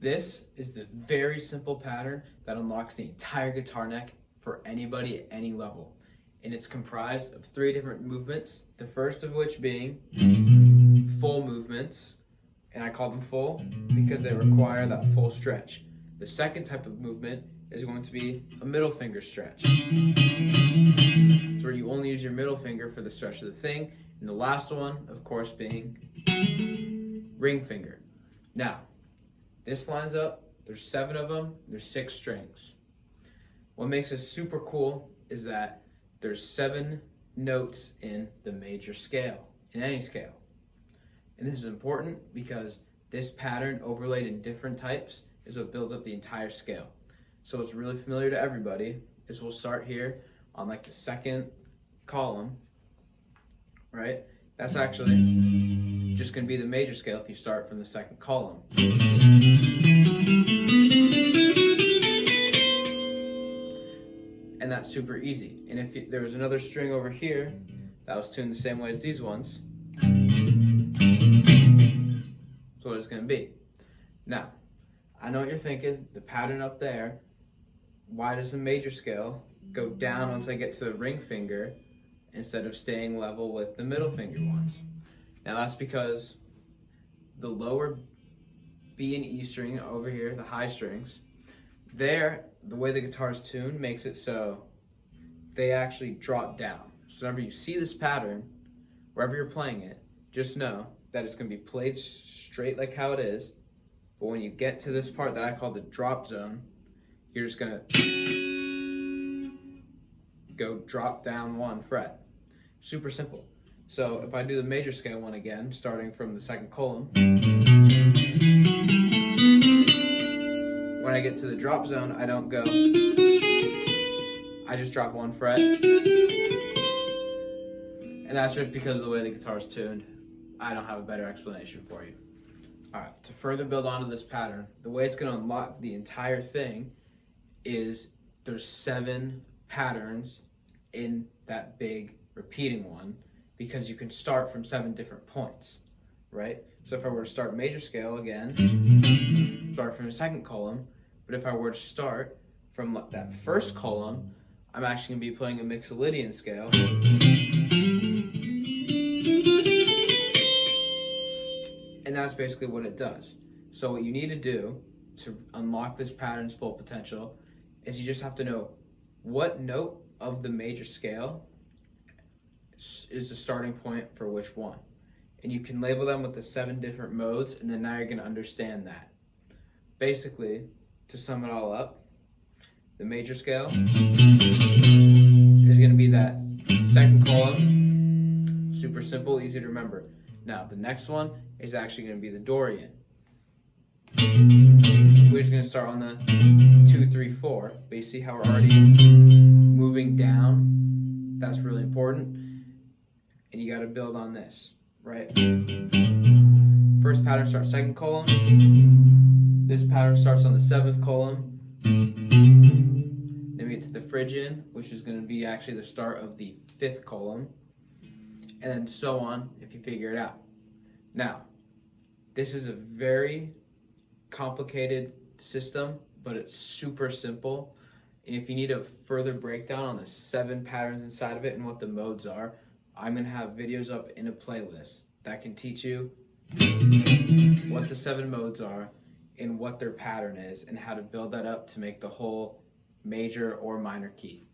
This is the very simple pattern that unlocks the entire guitar neck for anybody at any level. And it's comprised of 3 different movements, the first of which being full movements, and I call them full because they require that full stretch. The second type of movement is going to be a middle finger stretch. It's where you only use your middle finger for the stretch of the thing, and the last one, of course, being ring finger. Now, this lines up, there's 7 of them, there's 6 strings. What makes this super cool is that there's 7 notes in the major scale, in any scale. And this is important because this pattern overlaid in different types is what builds up the entire scale. So what's really familiar to everybody is we'll start here on like the 2nd column, right? That's actually just going to be the major scale if you start from the 2nd column. And that's super easy. And if there was another string over here that was tuned the same way as these ones, that's what it's going to be. Now, I know what you're thinking, the pattern up there, why does the major scale go down once I get to the ring finger instead of staying level with the middle finger ones? Now that's because the lower B and E string over here, the high strings, there, the way the guitar is tuned makes it so they actually drop down. So whenever you see this pattern, wherever you're playing it, just know that it's going to be played straight like how it is, but when you get to this part that I call the drop zone, you're just going to go drop down 1 fret. Super simple. So if I do the major scale one again, starting from the 2nd column, when I get to the drop zone, I don't go, I just drop 1 fret. And that's just because of the way the guitar is tuned. I don't have a better explanation for you. Alright, to further build onto this pattern, the way it's going to unlock the entire thing is there's 7 patterns in that big repeating one because you can start from 7 different points, right? So if I were to start major scale again, start from the 2nd column, but if I were to start from that 1st column, I'm actually going to be playing a Mixolydian scale. And that's basically what it does. So what you need to do to unlock this pattern's full potential is you just have to know what note of the major scale is the starting point for which one. And you can label them with the 7 different modes, and then now you're going to understand that. Basically, to sum it all up, the major scale is going to be that 2nd column, super simple, easy to remember. Now, the next one is actually going to be the Dorian. We're just going to start on the 2, 3, 4, but you see how we're already moving down? That's really important, and you got to build on this, right? First pattern starts 2nd column. This pattern starts on the 7th column. Then we get to the Phrygian, which is going to be actually the start of the 5th column. And then so on if you figure it out. Now, this is a very complicated system, but it's super simple. And if you need a further breakdown on the 7 patterns inside of it and what the modes are, I'm going to have videos up in a playlist that can teach you what the 7 modes are and what their pattern is and how to build that up to make the whole major or minor key.